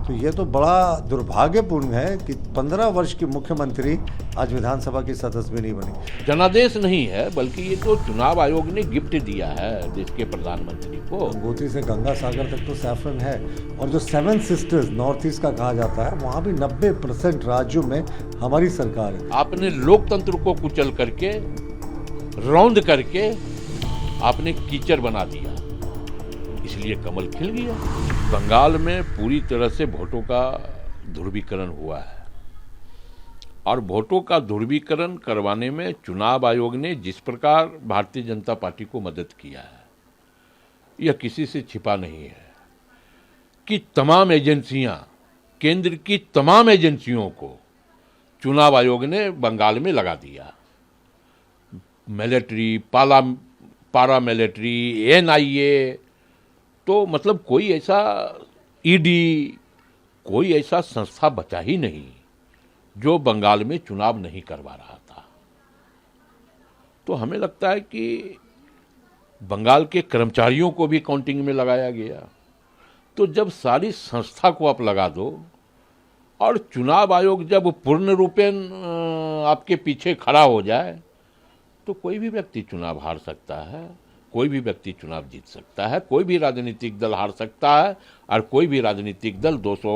तो ये तो बड़ा दुर्भाग्यपूर्ण है कि 15 वर्ष की मुख्यमंत्री आज विधानसभा की सदस्य भी नहीं बनी। जनादेश नहीं है, बल्कि ये तो चुनाव आयोग ने गिफ्ट दिया है देश के प्रधानमंत्री को। गंगोत्री से गंगा सागर तक तो सैफरन है, और जो 7 सिस्टर्स नॉर्थ ईस्ट का कहा जाता है, वहाँ भी 90% राज्यों में हमारी सरकार है। आपने लोकतंत्र को कुचल करके, रौंद करके आपने कीचड़ बना दिया, इसलिए कमल खिल गया। बंगाल में पूरी तरह से वोटों का ध्रुवीकरण हुआ है, और वोटों का ध्रुवीकरण करवाने में चुनाव आयोग ने जिस प्रकार भारतीय जनता पार्टी को मदद किया है, यह किसी से छिपा नहीं है कि तमाम एजेंसियां, केंद्र की तमाम एजेंसियों को चुनाव आयोग ने बंगाल में लगा दिया। मिलिट्री, पारा मिलिट्री, एनआईए, तो मतलब कोई ऐसा ईडी, कोई ऐसा संस्था बचा ही नहीं जो बंगाल में चुनाव नहीं करवा रहा था। तो हमें लगता है कि बंगाल के कर्मचारियों को भी काउंटिंग में लगाया गया। तो जब सारी संस्था को आप लगा दो, और चुनाव आयोग जब पूर्ण रूपेण आपके पीछे खड़ा हो जाए, तो कोई भी व्यक्ति चुनाव हार सकता है, कोई भी व्यक्ति चुनाव जीत सकता है, कोई भी राजनीतिक दल हार सकता है, और कोई भी राजनीतिक दल 200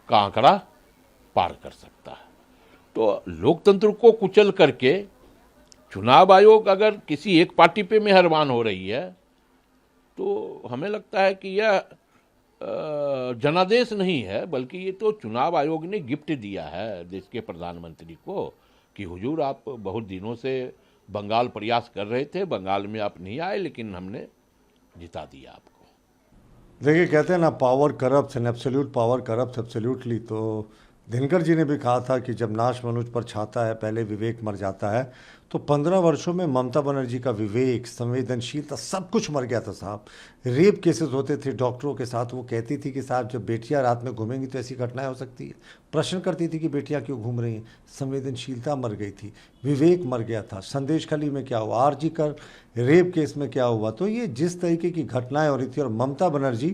का आंकड़ा पार कर सकता है। तो लोकतंत्र को कुचल करके चुनाव आयोग अगर किसी एक पार्टी पे मेहरबान हो रही है, तो हमें लगता है कि यह जनादेश नहीं है, बल्कि ये तो चुनाव आयोग ने गिफ्ट दिया है देश के प्रधानमंत्री को कि हुजूर, आप बहुत दिनों से बंगाल प्रयास कर रहे थे, बंगाल में आप नहीं आए, लेकिन हमने जिता दिया आपको। देखिए, कहते हैं ना, power corrupts and absolute power corrupts absolutely. तो दिनकर जी ने भी कहा था कि जब नाश मनुष्य पर छाता है, पहले विवेक मर जाता है। तो 15 वर्षों में ममता बनर्जी का विवेक, संवेदनशीलता, सब कुछ मर गया था साहब। रेप केसेस होते थे डॉक्टरों के साथ, वो कहती थी कि साहब जब बेटियां रात में घूमेंगी तो ऐसी घटनाएं हो सकती है। प्रश्न करती थी कि बेटियां क्यों घूम रही हैं। संवेदनशीलता मर गई थी, विवेक मर गया था। संदेशखाली में क्या हुआ, आरजी कर रेप केस में क्या हुआ। तो ये जिस तरीके की घटनाएं हो रही थी, और ममता बनर्जी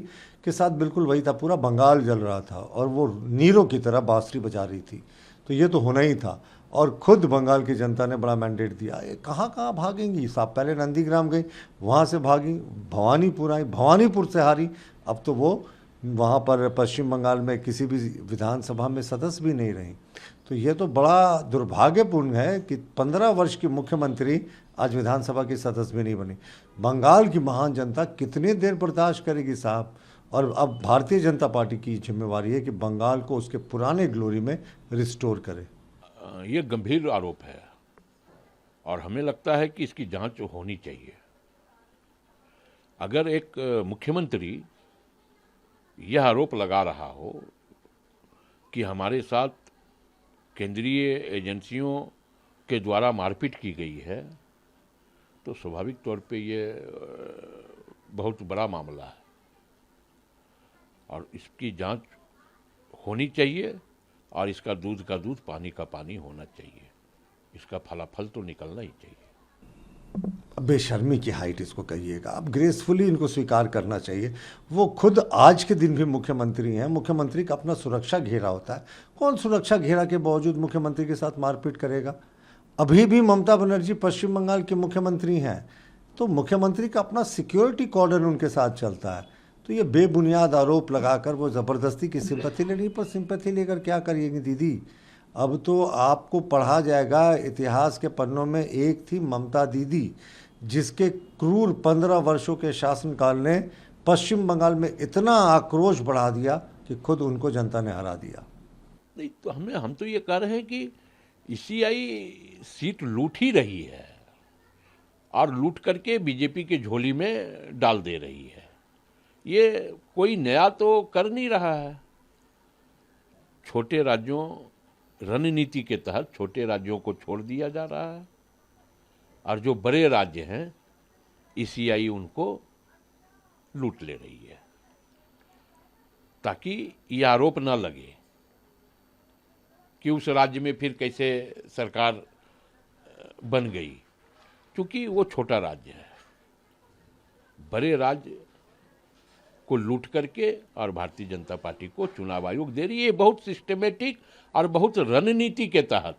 के साथ बिल्कुल वही था, पूरा बंगाल जल रहा था, और वो नीरों की तरह बांसुरी बजा रही थी। तो ये तो होना ही था, और खुद बंगाल की जनता ने बड़ा मैंडेट दिया। ये कहाँ कहाँ भागेंगी साहब, पहले नंदीग्राम गई, वहाँ से भागी, भवानीपुर आई, भवानीपुर से हारी, अब तो वो वहाँ पर पश्चिम बंगाल में किसी भी विधानसभा में सदस्य भी नहीं रही। तो ये तो बड़ा दुर्भाग्यपूर्ण है कि 15 वर्ष की मुख्यमंत्री आज विधानसभा की सदस्य भी नहीं बनी। बंगाल की महान जनता कितनी देर बर्दाश्त करेगी साहब। और अब भारतीय जनता पार्टी की जिम्मेवारी है कि बंगाल को उसके पुराने ग्लोरी में रिस्टोर करे। ये गंभीर आरोप है, और हमें लगता है कि इसकी जांच होनी चाहिए। अगर एक मुख्यमंत्री यह आरोप लगा रहा हो कि हमारे साथ केंद्रीय एजेंसियों के द्वारा मारपीट की गई है, तो स्वाभाविक तौर पे ये बहुत बड़ा मामला है, और इसकी जांच होनी चाहिए, और इसका दूध का दूध, पानी का पानी होना चाहिए। इसका फलाफल तो निकलना ही चाहिए। बेशर्मी की हाइट इसको कहिएगा, अब ग्रेसफुली इनको स्वीकार करना चाहिए। वो खुद आज के दिन भी मुख्यमंत्री हैं, मुख्यमंत्री का अपना सुरक्षा घेरा होता है। कौन सुरक्षा घेरा के बावजूद मुख्यमंत्री के साथ मारपीट करेगा। अभी भी ममता बनर्जी पश्चिम बंगाल के मुख्यमंत्री हैं, तो मुख्यमंत्री का अपना सिक्योरिटी कॉर्डन उनके साथ चलता है। तो ये बेबुनियाद आरोप लगाकर वो ज़बरदस्ती की सिंपैथी ले रही, पर सिंपैथी लेकर क्या करिएगी दीदी। अब तो आपको पढ़ा जाएगा इतिहास के पन्नों में। एक थी ममता दीदी, जिसके क्रूर 15 वर्षों के शासनकाल ने पश्चिम बंगाल में इतना आक्रोश बढ़ा दिया कि खुद उनको जनता ने हरा दिया। नहीं तो हम तो ये कह रहे हैं कि ईसीआई सीट लूट ही रही है, और लूट करके बीजेपी के झोली में डाल दे रही है। ये कोई नया तो कर नहीं रहा है। छोटे राज्यों, रणनीति के तहत छोटे राज्यों को छोड़ दिया जा रहा है, और जो बड़े राज्य हैं, ईसीआई उनको लूट ले रही है, ताकि ये आरोप ना लगे कि उस राज्य में फिर कैसे सरकार बन गई, क्योंकि वो छोटा राज्य है। बड़े राज्य को लूट करके और भारतीय जनता पार्टी को चुनाव आयोग दे रही है। बहुत सिस्टमेटिक और बहुत रणनीति के तहत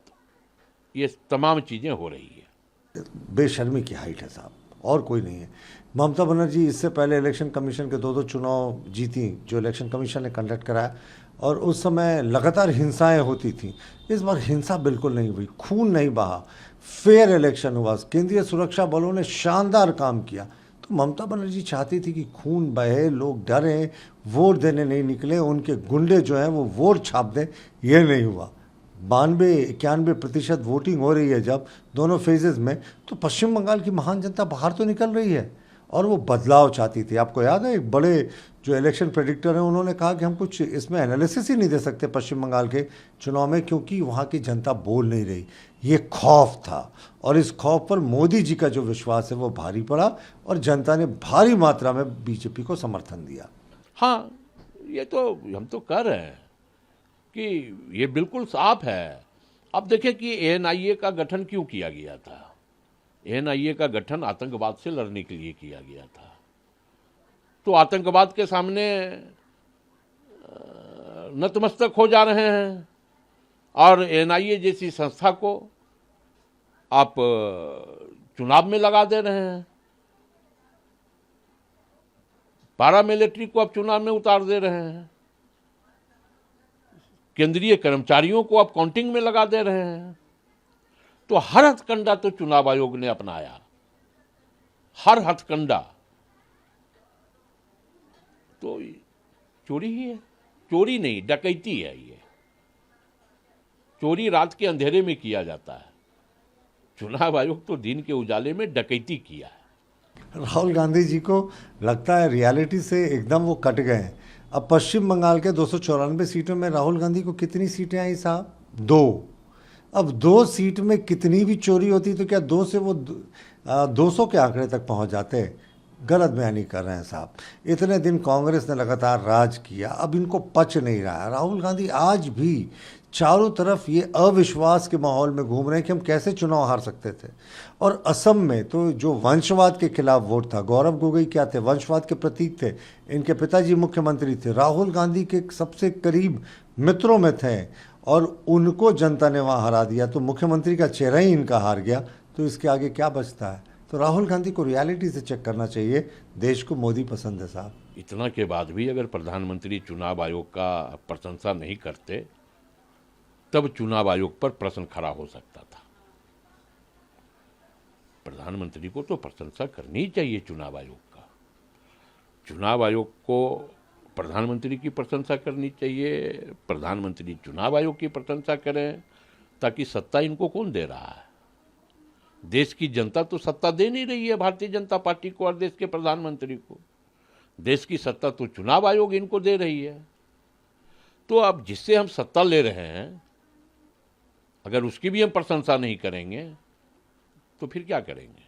ये तमाम चीज़ें हो रही है। बेशर्मी की हाइट है साहब, और कोई नहीं है। ममता बनर्जी इससे पहले इलेक्शन कमीशन के 2-2 चुनाव जीती, जो इलेक्शन कमीशन ने कंडक्ट कराया, और उस समय लगातार हिंसाएं होती थी। इस बार हिंसा बिल्कुल नहीं हुई, खून नहीं बहा, फेयर इलेक्शन हुआ, केंद्रीय सुरक्षा बलों ने शानदार काम किया। तो ममता बनर्जी चाहती थी कि खून बहे, लोग डरें, वोट देने नहीं निकले, उनके गुंडे जो हैं वो वोट छाप दें। ये नहीं हुआ। 92-91% वोटिंग हो रही है जब दोनों फेजेस में, तो पश्चिम बंगाल की महान जनता बाहर तो निकल रही है और वो बदलाव चाहती थी। आपको याद है, एक बड़े जो इलेक्शन प्रेडिक्टर हैं उन्होंने कहा कि हम कुछ इसमें एनालिसिस ही नहीं दे सकते पश्चिम बंगाल के चुनाव में, क्योंकि वहाँ की जनता बोल नहीं रही। ये खौफ था, और इस खौफ पर मोदी जी का जो विश्वास है वो भारी पड़ा, और जनता ने भारी मात्रा में बीजेपी को समर्थन दिया। हाँ, ये तो हम तो कह रहे हैं कि ये बिल्कुल साफ है। अब देखें कि एएनआईए का गठन क्यों किया गया था। एएनआईए का गठन आतंकवाद से लड़ने के लिए किया गया था। तो आतंकवाद के सामने नतमस्तक हो जा रहे हैं, और एएनआईए जैसी संस्था को आप चुनाव में लगा दे रहे हैं, पारामिलिट्री को आप चुनाव में उतार दे रहे हैं, केंद्रीय कर्मचारियों को आप काउंटिंग में लगा दे रहे हैं। तो हर हथकंडा तो चुनाव आयोग ने अपनाया, हर हथकंडा। तो चोरी ही है, चोरी नहीं डकैती है। ये चोरी रात के अंधेरे में किया जाता है, चुनाव आयोग तो दिन के उजाले में डकैती किया है। राहुल गांधी जी को लगता है रियलिटी से एकदम वो कट गए हैं। अब पश्चिम बंगाल के 294 सीटों में राहुल गांधी को कितनी सीटें आई साहब? 2। अब 2 सीट में कितनी भी चोरी होती तो क्या 2 से वो 200 के आंकड़े तक पहुंच जाते? गलत बयानी कर रहे हैं साहब। इतने दिन कांग्रेस ने लगातार राज किया, अब इनको पच नहीं रहा है। राहुल गांधी आज भी चारों तरफ ये अविश्वास के माहौल में घूम रहे हैं कि हम कैसे चुनाव हार सकते थे। और असम में तो जो वंशवाद के खिलाफ वोट था, गौरव गोगोई क्या थे? वंशवाद के प्रतीक थे। इनके पिताजी मुख्यमंत्री थे, राहुल गांधी के सबसे करीब मित्रों में थे, और उनको जनता ने वहाँ हरा दिया। तो मुख्यमंत्री का चेहरा ही इनका हार गया, तो इसके आगे क्या बचता है? तो राहुल गांधी को रियलिटी से चेक करना चाहिए। देश को मोदी पसंद है साहब। इतना के बाद भी अगर प्रधानमंत्री चुनाव आयोग का प्रशंसा नहीं करते, तब चुनाव आयोग पर प्रश्न खड़ा हो सकता था। प्रधानमंत्री को तो प्रशंसा करनी चाहिए चुनाव आयोग का। चुनाव आयोग को प्रधानमंत्री की प्रशंसा करनी चाहिए, प्रधानमंत्री चुनाव आयोग की प्रशंसा करें, ताकि सत्ता इनको कौन दे रहा है? देश की जनता तो सत्ता दे नहीं रही है भारतीय जनता पार्टी को और देश के प्रधानमंत्री को। देश की सत्ता तो चुनाव आयोग इनको दे रही है। तो अब जिससे हम सत्ता ले रहे हैं, अगर उसकी भी हम प्रशंसा नहीं करेंगे तो फिर क्या करेंगे?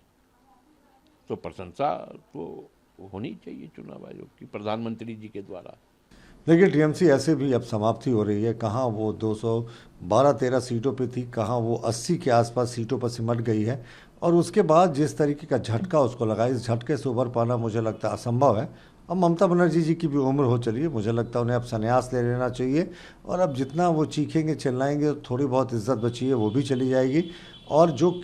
तो प्रशंसा तो होनी चाहिए चुनाव आयोग की प्रधानमंत्री जी के द्वारा। देखिए, टीएमसी ऐसे भी अब समाप्ति हो रही है। कहाँ वो 212-13 सीटों पे थी, कहाँ वो 80 के आसपास सीटों पर सिमट गई है। और उसके बाद जिस तरीके का झटका उसको लगा, इस झटके से उभर पाना मुझे लगता है असंभव है। अब ममता बनर्जी जी की भी उम्र हो चली है, मुझे लगता है उन्हें अब संन्यास ले लेना चाहिए। और अब जितना वो चीखेंगे चिल्लाएंगे, थोड़ी बहुत इज्जत बची है वो भी चली जाएगी। और जो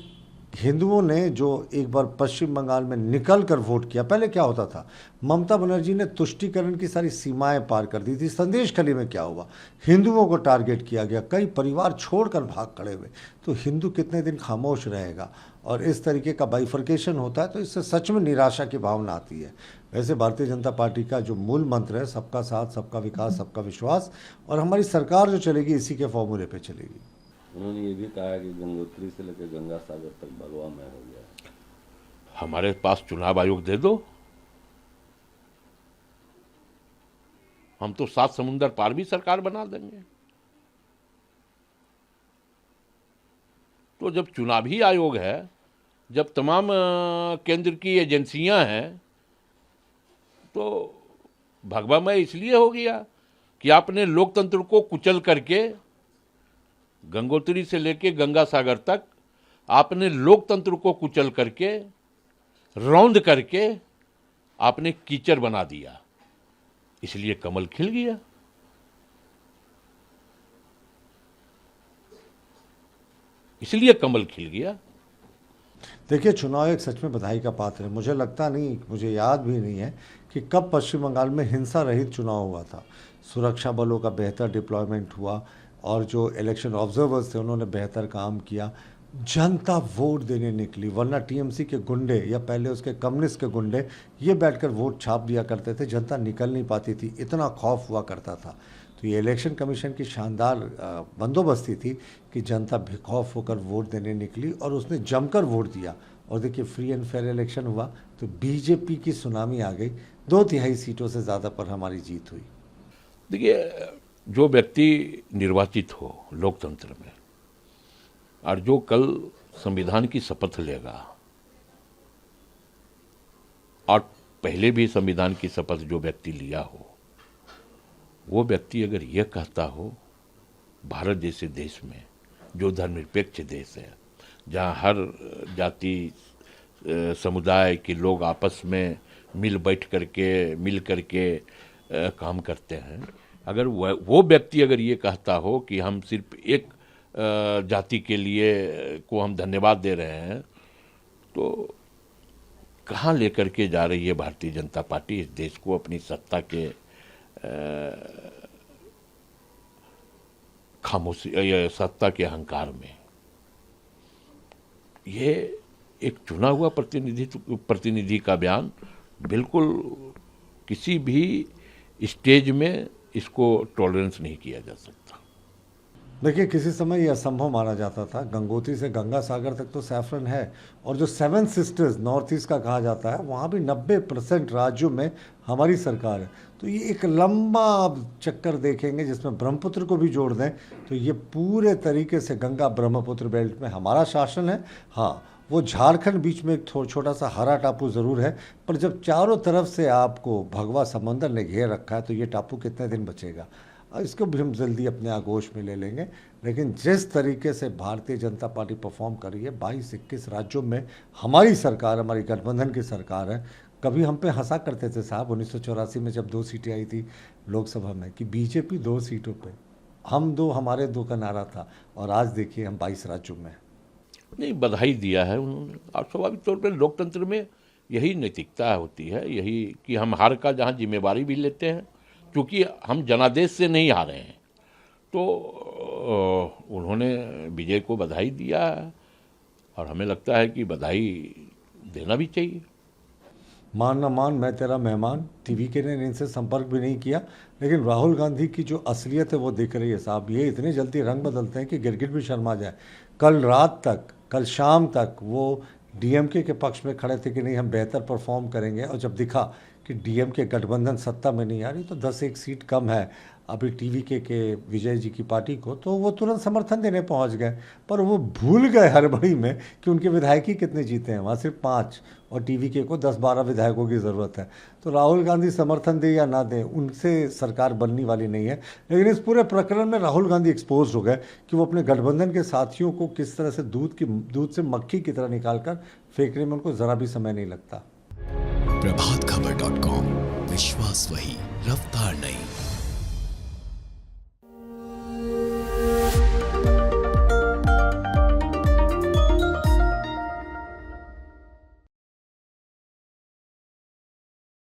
हिंदुओं ने जो एक बार पश्चिम बंगाल में निकल कर वोट किया, पहले क्या होता था, ममता बनर्जी ने तुष्टीकरण की सारी सीमाएं पार कर दी थी। संदेशखाली में क्या हुआ, हिंदुओं को टारगेट किया गया, कई परिवार छोड़कर भाग खड़े हुए। तो हिंदू कितने दिन खामोश रहेगा? और इस तरीके का बाइफर्केशन होता है तो इससे सच में निराशा की भावना आती है। वैसे भारतीय जनता पार्टी का जो मूल मंत्र है, सबका साथ, सबका विकास, सबका विश्वास, और हमारी सरकार जो चलेगी इसी के फॉर्मूले पे चलेगी। उन्होंने ये भी कहा कि गंगोत्री से लेकर गंगा सागर तक भगवामय हो गया है। हमारे पास चुनाव आयोग दे दो, हम तो 7 समुंदर पार भी सरकार बना देंगे। तो जब चुनावी आयोग है, जब तमाम केंद्र की एजेंसियां हैं, तो भगवामय इसलिए हो गया कि आपने लोकतंत्र को कुचल करके, गंगोत्री से लेके गंगा सागर तक आपने लोकतंत्र को कुचल करके, रौंद करके आपने कीचड़ बना दिया। इसलिए कमल खिल गया। इसलिए कमल खिल गया। देखिए, चुनाव एक सच में बधाई का पात्र है। मुझे लगता नहीं, मुझे याद भी नहीं है कि कब पश्चिम बंगाल में हिंसा रहित चुनाव हुआ था। सुरक्षा बलों का बेहतर डिप्लॉयमेंट हुआ और जो इलेक्शन ऑब्जर्वर्स थे उन्होंने बेहतर काम किया। जनता वोट देने निकली, वरना टीएमसी के गुंडे या पहले उसके कम्युनिस्ट के गुंडे ये बैठकर वोट छाप दिया करते थे। जनता निकल नहीं पाती थी, इतना खौफ हुआ करता था। तो ये इलेक्शन कमीशन की शानदार बंदोबस्ती थी कि जनता बेखौफ होकर वोट देने निकली और उसने जमकर वोट दिया। और देखिए, फ्री एंड फेयर इलेक्शन हुआ तो बीजेपी की सुनामी आ गई। 2/3 सीटों से ज़्यादा पर हमारी जीत हुई। देखिए, जो व्यक्ति निर्वाचित हो लोकतंत्र में और जो कल संविधान की शपथ लेगा और पहले भी संविधान की शपथ जो व्यक्ति लिया हो, वो व्यक्ति अगर ये कहता हो भारत जैसे देश में, जो धर्मनिरपेक्ष देश है, जहाँ हर जाति समुदाय के लोग आपस में मिल करके काम करते हैं, अगर वो व्यक्ति अगर ये कहता हो कि हम सिर्फ एक जाति के लिए को हम धन्यवाद दे रहे हैं, तो कहाँ लेकर के जा रही है भारतीय जनता पार्टी इस देश को अपनी सत्ता के खामोशी या सत्ता के अहंकार में। ये एक चुना हुआ प्रतिनिधि का बयान बिल्कुल किसी भी स्टेज में इसको टॉलरेंस नहीं किया जा सकता। देखिए, किसी समय यह असंभव माना जाता था। गंगोत्री से गंगा सागर तक तो सैफरन है, और जो 7 सिस्टर्स नॉर्थ ईस्ट का कहा जाता है, वहाँ भी 90% राज्यों में हमारी सरकार है। तो ये एक लंबा आप चक्कर देखेंगे जिसमें ब्रह्मपुत्र को भी जोड़ दें तो ये पूरे तरीके से गंगा ब्रह्मपुत्र बेल्ट में हमारा शासन है। हाँ, वो झारखंड बीच में एक छोटा सा हरा टापू ज़रूर है, पर जब चारों तरफ से आपको भगवा समंदर ने घेर रखा है तो ये टापू कितने दिन बचेगा, इसको भी हम जल्दी अपने आगोश में ले लेंगे। लेकिन जिस तरीके से भारतीय जनता पार्टी परफॉर्म कर रही है, 22-21 राज्यों में हमारी सरकार, हमारी गठबंधन की सरकार है। कभी हम पे हंसा करते थे साहब 1984 में जब 2 सीटें आई थी लोकसभा में कि बीजेपी 2 सीटों पे, हम 2 हमारे 2 का नारा था, और आज देखिए हम 22 राज्यों में। नहीं, बधाई दिया है उन्होंने। और स्वाभाविक तौर पर लोकतंत्र में यही नैतिकता होती है, यही कि हम हार का जहाँ जिम्मेवारी भी लेते हैं, क्योंकि हम जनादेश से नहीं हारे हैं। तो उन्होंने विजय को बधाई दिया है और हमें लगता है कि बधाई देना भी चाहिए। मान ना मान, मैं तेरा मेहमान। टीवी के ने इनसे संपर्क भी नहीं किया, लेकिन राहुल गांधी की जो असलियत है वो दिख रही है साहब। ये इतनी जल्दी रंग बदलते हैं कि गिरगिट भी शर्मा जाए। कल रात तक, कल शाम तक वो डीएमके के पक्ष में खड़े थे कि नहीं हम बेहतर परफॉर्म करेंगे, और जब दिखा कि डीएमके गठबंधन सत्ता में नहीं आ रही तो 10-1 सीट कम है अभी टीवीके के विजय जी की पार्टी को, तो वो तुरंत समर्थन देने पहुंच गए। पर वो भूल गए हड़बड़ी में कि उनके विधायक ही कितने जीते हैं, वहाँ सिर्फ 5, और टीवीके को 10-12 विधायकों की ज़रूरत है। तो राहुल गांधी समर्थन दे या ना दें, उनसे सरकार बनने वाली नहीं है। लेकिन इस पूरे प्रकरण में राहुल गांधी एक्सपोज हो गए कि वो अपने गठबंधन के साथियों को किस तरह से दूध से मक्खी की तरह निकाल कर फेंकने में उनको ज़रा भी समय नहीं लगता। प्रभातखबर.com, विश्वास वही, रफ्तार नहीं।